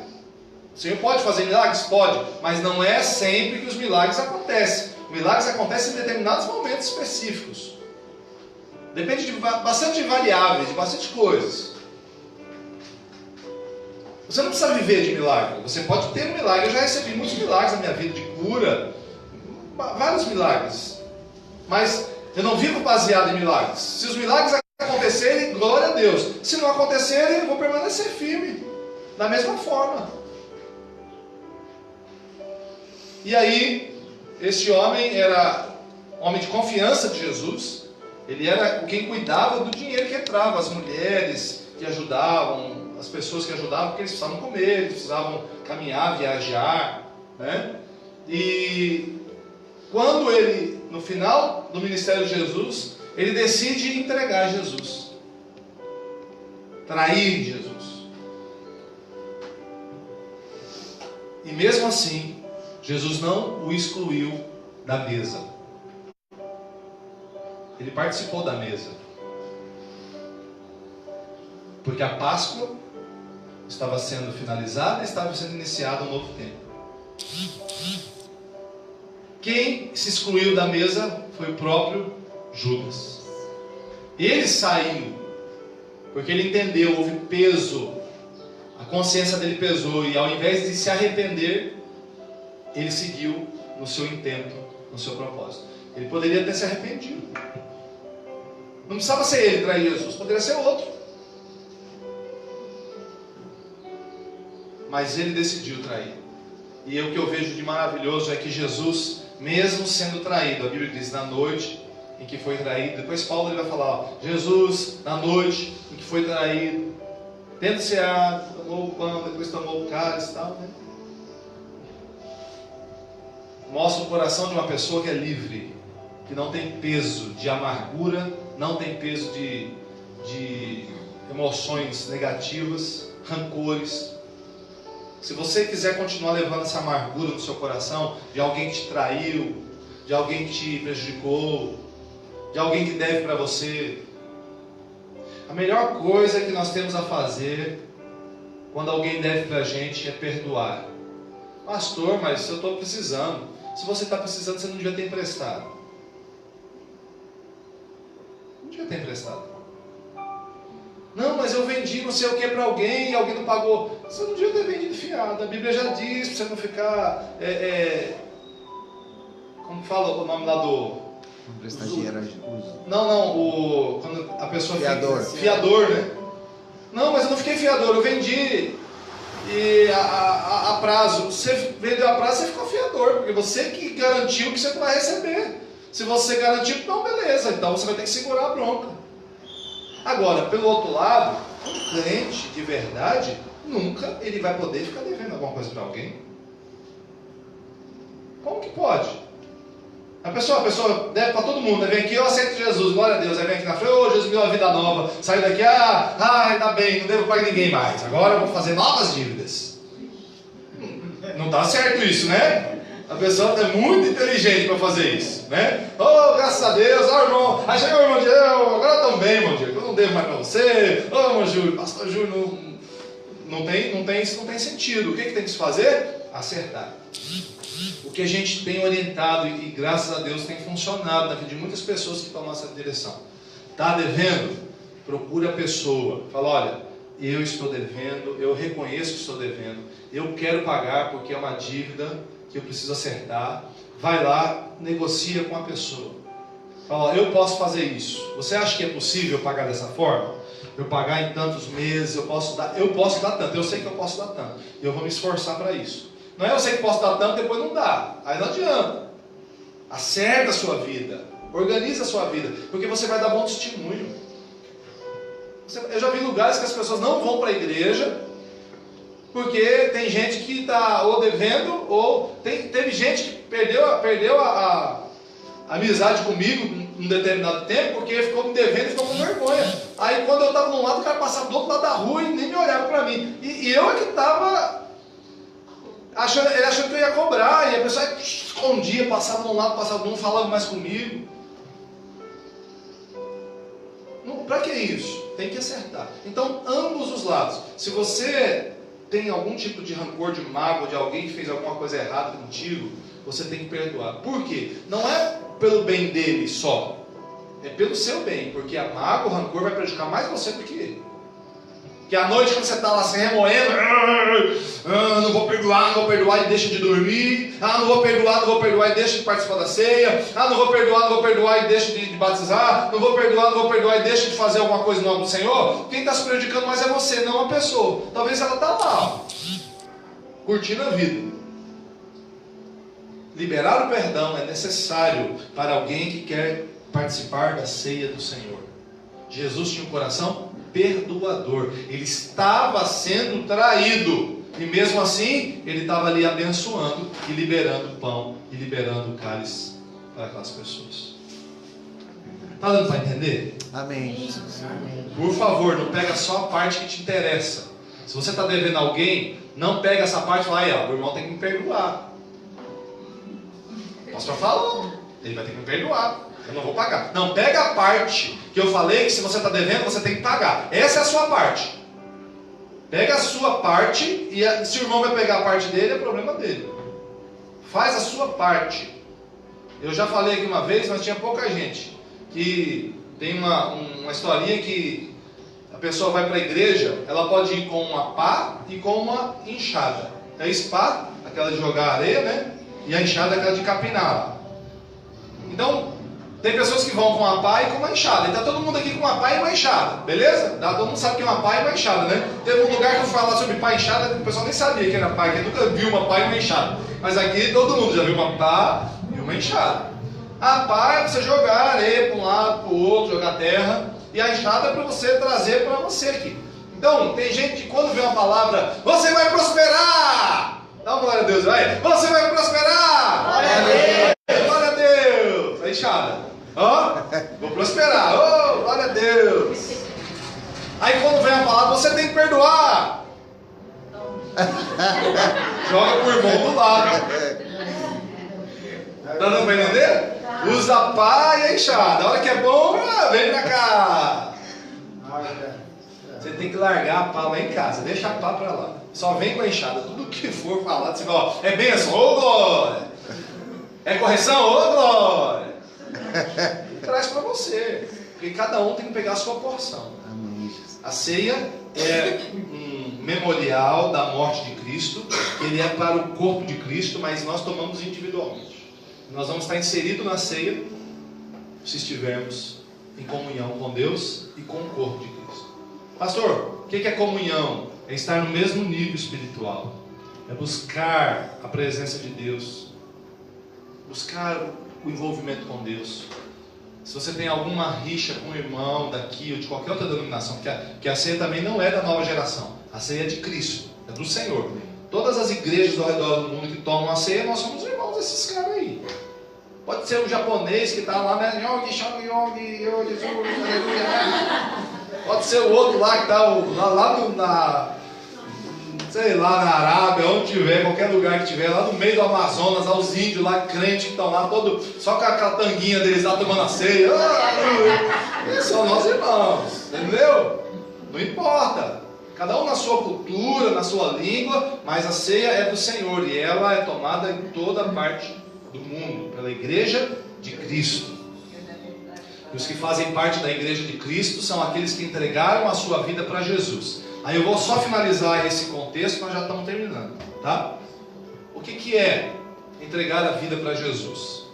O Senhor pode fazer milagres? Pode, mas não é sempre que os milagres acontecem. Milagres acontecem em determinados momentos específicos. Depende de bastante variáveis, de bastante coisas. Você não precisa viver de milagre. Você pode ter um milagre. Eu já recebi muitos milagres na minha vida, de cura, vários milagres. Mas eu não vivo baseado em milagres. Se os milagres acontecerem, glória a Deus. Se não acontecerem, eu vou permanecer firme, da mesma forma. E aí, este homem era homem de confiança de Jesus. Ele era quem cuidava do dinheiro que entrava, as mulheres que ajudavam, as pessoas que ajudavam, porque eles precisavam comer, eles precisavam caminhar, viajar, né? E quando ele, no final do ministério de Jesus, ele decide entregar Jesus, trair Jesus. E mesmo assim, Jesus não o excluiu da mesa. Ele participou da mesa. Porque a Páscoa estava sendo finalizada e estava sendo iniciado um novo tempo. Quem se excluiu da mesa foi o próprio Judas. Ele saiu, porque ele entendeu, houve peso, a consciência dele pesou, e ao invés de se arrepender, ele seguiu no seu intento, no seu propósito. Ele poderia ter se arrependido. Não precisava ser ele trair Jesus, poderia ser outro. Mas ele decidiu trair. E o que eu vejo de maravilhoso é que Jesus, mesmo sendo traído, a Bíblia diz, na noite em que foi traído, depois Paulo ele vai falar, ó, Jesus, na noite em que foi traído, tendo ceado, tomou o pão, depois tomou o cálice e tal, né? Mostra o coração de uma pessoa que é livre, que não tem peso de amargura, não tem peso de emoções negativas, rancores. Se você quiser continuar levando essa amargura no seu coração, de alguém que te traiu, de alguém que te prejudicou, de alguém que deve para você, a melhor coisa que nós temos a fazer quando alguém deve para a gente é perdoar. Pastor, mas eu estou precisando. Se você está precisando, você não devia ter emprestado. Não devia ter emprestado. Não, mas eu vendi não sei o que para alguém e alguém não pagou. Você não devia ter vendido fiado. A Bíblia já diz para você não ficar... como fala o nome lá do... Emprestar dinheiro. Não, quando a pessoa fiador. Fica... Fiador, né? Não, mas eu não fiquei fiador, eu vendi... E a prazo, você vendeu a prazo, você ficou fiador, porque você que garantiu que você vai receber. Se você garantiu, não, beleza, então você vai ter que segurar a bronca. Agora, pelo outro lado, um crente de verdade, nunca ele vai poder ficar devendo alguma coisa para alguém. Como que pode? A pessoa deve para todo mundo, vem aqui, eu aceito Jesus, glória a Deus, aí vem aqui na frente, ô Jesus me deu uma vida nova, sai daqui, ainda bem, não devo para ninguém mais, agora eu vou fazer novas dívidas. Não está certo isso, né? A pessoa é muito inteligente para fazer isso, né? Graças a Deus, irmão, aí chegou o irmão Diego, agora estão bem, irmão Diego, eu não devo mais para você, irmão Júlio, pastor Júlio, não tem sentido. O que tem que se fazer? Acertar. O que a gente tem orientado e graças a Deus tem funcionado na vida de muitas pessoas que tomam essa direção. Está devendo? Procura a pessoa. Fala, olha, eu estou devendo, eu reconheço que estou devendo, eu quero pagar porque é uma dívida que eu preciso acertar. Vai lá, negocia com a pessoa. Fala, eu posso fazer isso. Você acha que é possível pagar dessa forma? Eu pagar em tantos meses, eu posso dar tanto, eu sei que eu posso dar tanto. E eu vou me esforçar para isso. Não é eu sei que posso dar tanto, depois não dá. Aí não adianta. Acerta a sua vida. Organiza a sua vida. Porque você vai dar bom testemunho. Eu já vi lugares que as pessoas não vão para a igreja porque tem gente que está ou devendo, ou teve gente que perdeu a amizade comigo um determinado tempo porque ficou me devendo e ficou com vergonha. Aí quando eu estava num lado, o cara passava do outro lado da rua e nem me olhava para mim. E eu é que estava... Ele achando que eu ia cobrar, e a pessoa escondia, passava de um lado, passava de um, não falava mais comigo. Para que isso? Tem que acertar. Então, ambos os lados. Se você tem algum tipo de rancor, de mágoa, de alguém que fez alguma coisa errada contigo, você tem que perdoar. Por quê? Não é pelo bem dele só, é pelo seu bem, porque a mágoa, o rancor vai prejudicar mais você do que ele. Que à noite, quando você está lá se remoendo, não vou perdoar e deixa de dormir. Não vou perdoar e deixa de participar da ceia. Não vou perdoar e deixa de batizar. Não vou perdoar e deixa de fazer alguma coisa no nome do Senhor. Quem está se prejudicando mais é você, não a pessoa. Talvez ela está lá, curtindo a vida. Liberar o perdão é necessário para alguém que quer participar da ceia do Senhor. Jesus tinha um coração perdoador. Ele estava sendo traído. E mesmo assim, ele estava ali abençoando e liberando pão e liberando o cálice para aquelas pessoas. Está dando para entender? Amém. Por favor, não pega só a parte que te interessa. Se você está devendo alguém, não pega essa parte e fala, aí, ó, o irmão tem que me perdoar. O pastor falou, ele vai ter que me perdoar. Eu não vou pagar. Não, pega a parte que eu falei que se você está devendo, você tem que pagar. Essa é a sua parte. Pega a sua parte e se o irmão vai pegar a parte dele, é problema dele. Faz a sua parte. Eu já falei aqui uma vez, mas tinha pouca gente. Que tem uma historinha que a pessoa vai para a igreja, ela pode ir com uma pá e com uma enxada. A pá, aquela de jogar areia, né? E a enxada, aquela de capinar. Então, tem pessoas que vão com uma pá e com uma enxada. E está todo mundo aqui com uma pá e uma enxada, beleza? Todo mundo sabe que é uma pá e uma enxada, né? Teve um lugar que eu fui falar sobre pá e enxada, o pessoal nem sabia que era pá, que nunca viu uma pá e uma enxada. Mas aqui todo mundo já viu uma pá e uma enxada. A pá é para você jogar areia para um lado, para o outro, jogar terra. E a enxada é para você trazer para você aqui. Então, tem gente que quando vê uma palavra, você vai prosperar! Dá uma glória a Deus, vai! Você vai prosperar! Glória a Deus! Glória a Deus! A enxada. Ó, vou prosperar! Oh, glória a Deus! Aí quando vem a palavra, você tem que perdoar! Joga pro irmão do lado. Tá dando para entender? Usa a pá e a enxada. A hora que é bom, vem pra cá. Você tem que largar a pá lá em casa. Deixa a pá pra lá. Só vem com a enxada. Tudo que for falado, você fala, ó, é bênção, ô glória. É correção, ô glória. E traz pra você. Porque cada um tem que pegar a sua porção. A ceia é um memorial da morte de Cristo. Ele é para o corpo de Cristo, mas nós tomamos individualmente. Nós vamos estar inseridos na ceia se estivermos em comunhão com Deus e com o corpo de Cristo. Pastor, o que é comunhão? É estar no mesmo nível espiritual. É buscar a presença de Deus. Buscar o envolvimento com Deus. Se você tem alguma rixa com o irmão daqui ou de qualquer outra denominação, que a ceia também não é da nova geração. A ceia é de Cristo, é do Senhor. Todas as igrejas ao redor do mundo que tomam a ceia, nós somos irmãos desses caras aí. Pode ser um japonês que está lá, né? Pode ser o outro lá que está sei lá, na Arábia, onde tiver, qualquer lugar que tiver, lá no meio do Amazonas, lá os índios lá, crentes que estão lá, só com aquela tanguinha deles lá tomando a ceia. Eles são nossos irmãos, entendeu? Não importa. Cada um na sua cultura, na sua língua, mas a ceia é do Senhor e ela é tomada em toda parte do mundo, pela igreja de Cristo. E os que fazem parte da igreja de Cristo são aqueles que entregaram a sua vida para Jesus. Aí eu vou só finalizar esse contexto, nós já estamos terminando, tá? O que é entregar a vida para Jesus?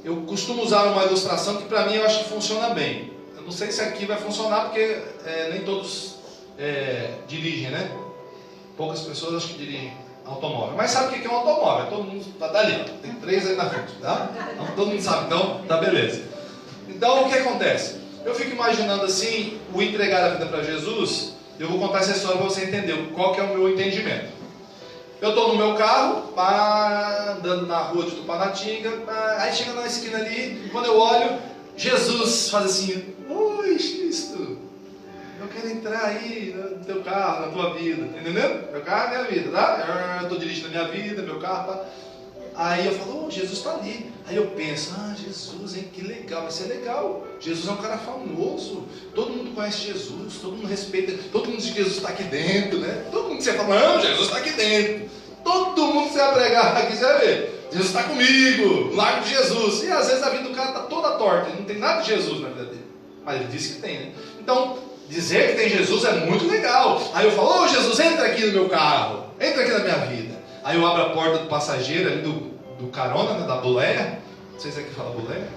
Eu costumo usar uma ilustração que para mim eu acho que funciona bem. Eu não sei se aqui vai funcionar porque nem todos dirigem, né? Poucas pessoas acho que dirigem automóvel. Mas sabe o que é um automóvel? Todo mundo está ali, ó. Tem 3 aí na frente, tá? Então, todo mundo sabe, então tá beleza. Então o que acontece? Eu fico imaginando assim, o entregar a vida para Jesus. Eu vou contar essa história para você entender qual que é o meu entendimento. Eu estou no meu carro, andando na rua de Tupanatinga, aí chega na esquina ali, quando eu olho, Jesus faz assim, oi Cristo, eu quero entrar aí no teu carro, na tua vida, entendeu? Meu carro é minha vida, tá? Eu estou dirigindo a minha vida, meu carro tá... Aí eu falo, Jesus está ali. Aí eu penso, Jesus, hein, que legal, vai ser legal. Jesus é um cara famoso, todo mundo conhece Jesus, todo mundo respeita, todo mundo diz que Jesus está aqui dentro, né? Todo mundo que você fala, não, Jesus está aqui dentro. Todo mundo que você vai pregar aqui, você vai ver. Jesus está comigo, largo de Jesus. E às vezes a vida do cara está toda torta, ele não tem nada de Jesus na vida dele. Mas ele disse que tem, né? Então, dizer que tem Jesus é muito legal. Aí eu falo, Jesus, entra aqui no meu carro, entra aqui na minha vida. Aí eu abro a porta do passageiro ali do carona, né, da boleia. Não sei se é que fala boleia.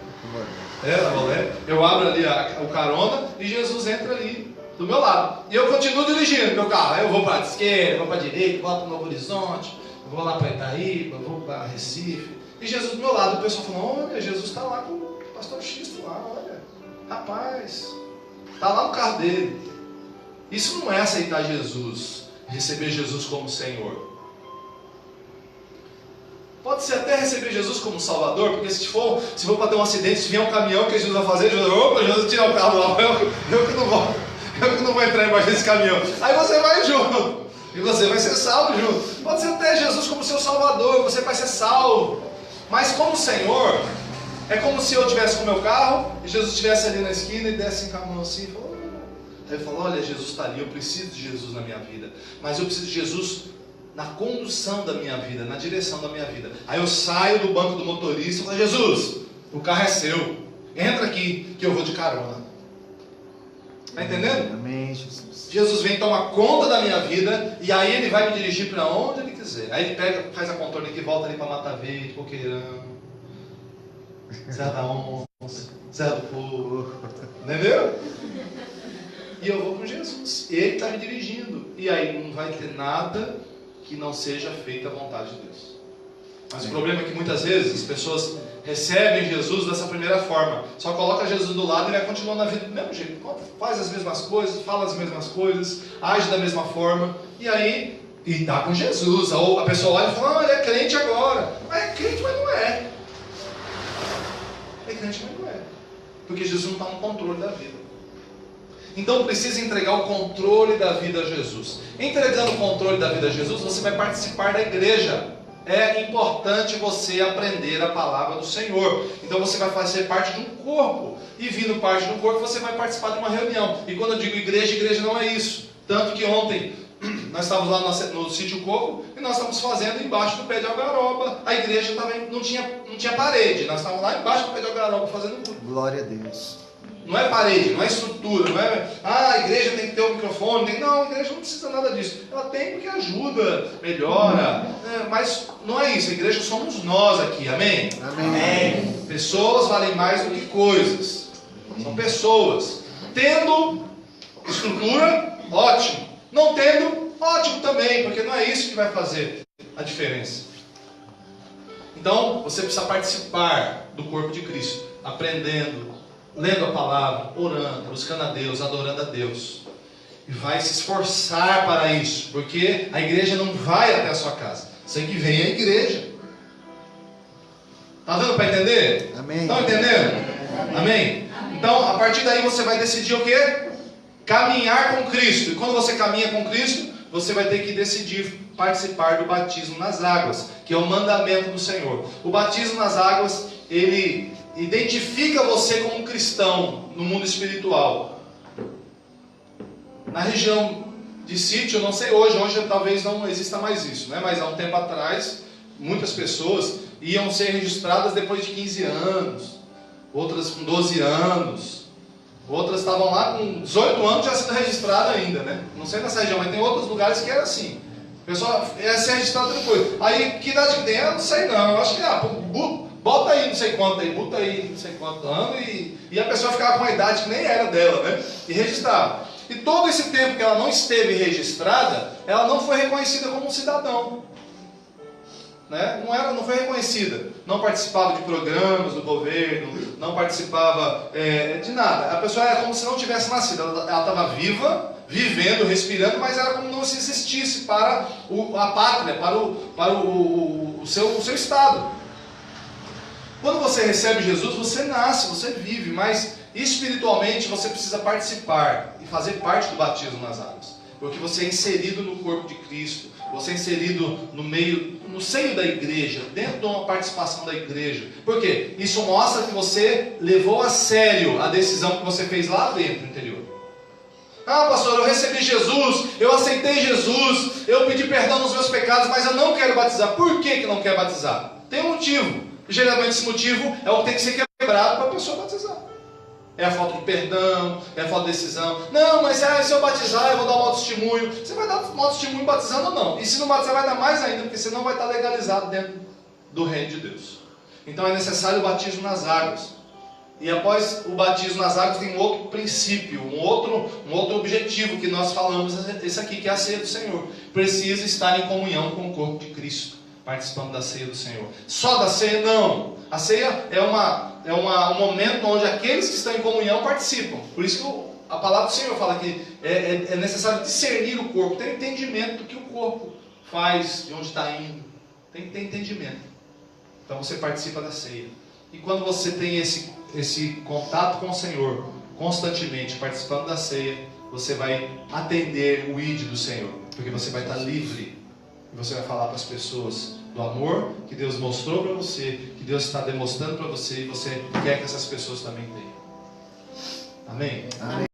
Da boleia. Eu abro ali o carona e Jesus entra ali do meu lado. E eu continuo dirigindo meu carro. Aí eu vou para a esquerda, vou para a direita, volto para o Novo Horizonte. eu vou lá para Itaíba, vou para Recife. E Jesus do meu lado, o pessoal falou, olha, Jesus está lá com o pastor Xisto lá, olha. Rapaz, está lá no carro dele. Isso não é aceitar Jesus, receber Jesus como Senhor. Pode ser até receber Jesus como Salvador, porque se for para ter um acidente, se vier um caminhão, o que Jesus vai fazer? Jesus tira o carro lá, eu que não vou entrar embaixo desse caminhão. Aí você vai junto, e você vai ser salvo junto. Pode ser até Jesus como seu Salvador, você vai ser salvo. Mas como Senhor, é como se eu estivesse com o meu carro, e Jesus estivesse ali na esquina e desse com a mão assim, e falou, aí eu falo, olha, Jesus está ali, eu preciso de Jesus na minha vida, mas eu preciso de Jesus na condução da minha vida, na direção da minha vida. Aí eu saio do banco do motorista e falo, Jesus, o carro é seu, entra aqui que eu vou de carona. Está entendendo? Amém, Jesus. Jesus vem tomar conta da minha vida e aí Ele vai me dirigir para onde Ele quiser. Aí Ele pega, faz a contorno aqui, volta ali para Mata Verde, Coqueirão, Serra da Onça, Serra do Fogo, entendeu? E eu vou com Jesus, Ele está me dirigindo. E aí não vai ter nada que não seja feita a vontade de Deus. Mas o problema é que muitas vezes as pessoas recebem Jesus dessa primeira forma, só coloca Jesus do lado e vai continuar na vida do mesmo jeito, faz as mesmas coisas, fala as mesmas coisas, age da mesma forma, e aí, e está com Jesus. Ou a pessoa olha e fala, ele é crente agora, mas é crente, mas não é. É crente, mas não é, porque Jesus não está no controle da vida. Então precisa entregar o controle da vida a Jesus. Entregando o controle da vida a Jesus, você vai participar da igreja. É importante você aprender a palavra do Senhor. Então você vai fazer parte de um corpo. E vindo parte de um corpo, você vai participar de uma reunião. E quando eu digo igreja, igreja não é isso. Tanto que ontem nós estávamos lá no sítio Coco e nós estávamos fazendo embaixo do pé de algaroba. A igreja também não tinha parede. Nós estávamos lá embaixo do pé de algaroba fazendo tudo. Glória a Deus. Não é parede, não é estrutura, não é, a igreja tem que ter um microfone, não, a igreja não precisa nada disso. Ela tem porque ajuda, melhora, mas não é isso, a igreja somos nós aqui, amém? Amém. Pessoas valem mais do que coisas, são pessoas. Tendo estrutura, ótimo. Não tendo, ótimo também, porque não é isso que vai fazer a diferença. Então, você precisa participar do corpo de Cristo, aprendendo, lendo a palavra, orando, buscando a Deus, adorando a Deus. E vai se esforçar para isso, porque a igreja não vai até a sua casa. Você que vem à igreja. Está dando para entender? Amém. Estão entendendo? Amém? Então, a partir daí você vai decidir o quê? Caminhar com Cristo. E quando você caminha com Cristo, você vai ter que decidir participar do batismo nas águas, que é o mandamento do Senhor. O batismo nas águas, ele identifica você como um cristão no mundo espiritual. Na região de sítio, eu não sei hoje talvez não exista mais isso, né? Mas há um tempo atrás, muitas pessoas iam ser registradas depois de 15 anos, outras com 12 anos, outras estavam lá com 18 anos já sendo registrada ainda, né? Não sei nessa região, mas tem outros lugares que era assim. O pessoal ia ser registrado depois. Aí, que idade que tem? Eu não sei não, eu acho que bota aí não sei quanto aí, bota aí não sei quanto ano, e a pessoa ficava com uma idade que nem era dela, né? E registrava. E todo esse tempo que ela não esteve registrada, ela não foi reconhecida como um cidadão. Né? Não foi reconhecida. Não participava de programas do governo, não participava de nada. A pessoa era como se não tivesse nascido. Ela estava viva, vivendo, respirando, mas era como não se existisse para a pátria, para o seu estado. Quando você recebe Jesus, você nasce, você vive, mas espiritualmente você precisa participar e fazer parte do batismo nas águas, porque você é inserido no corpo de Cristo, você é inserido no seio da igreja, dentro de uma participação da igreja. Por quê? Isso mostra que você levou a sério a decisão que você fez lá dentro do interior. Ah, pastor, eu recebi Jesus, eu aceitei Jesus, eu pedi perdão nos meus pecados, mas eu não quero batizar. Por que não quer batizar? Tem um motivo. Geralmente esse motivo é o que tem que ser quebrado para a pessoa batizar. É a falta de perdão, é a falta de decisão. Não, mas se eu batizar, eu vou dar um mau testemunho. Você vai dar um mau testemunho batizando ou não? E se não batizar, vai dar mais ainda, porque você não vai estar legalizado dentro do reino de Deus. Então é necessário o batismo nas águas. E após o batismo nas águas tem um outro princípio, um outro objetivo que nós falamos, esse aqui, que é a ceia do Senhor. Precisa estar em comunhão com o corpo de Cristo, participando da ceia do Senhor. Só da ceia não. A ceia é um momento onde aqueles que estão em comunhão participam. Por isso que a palavra do Senhor fala que é necessário discernir o corpo, ter entendimento do que o corpo faz, de onde está indo. Tem que ter entendimento. Então você participa da ceia. E quando você tem esse contato com o Senhor, constantemente participando da ceia, você vai atender o ID do Senhor, porque você vai estar livre. E você vai falar para as pessoas do amor que Deus mostrou para você, que Deus está demonstrando para você, e você quer que essas pessoas também tenham. Amém? Amém.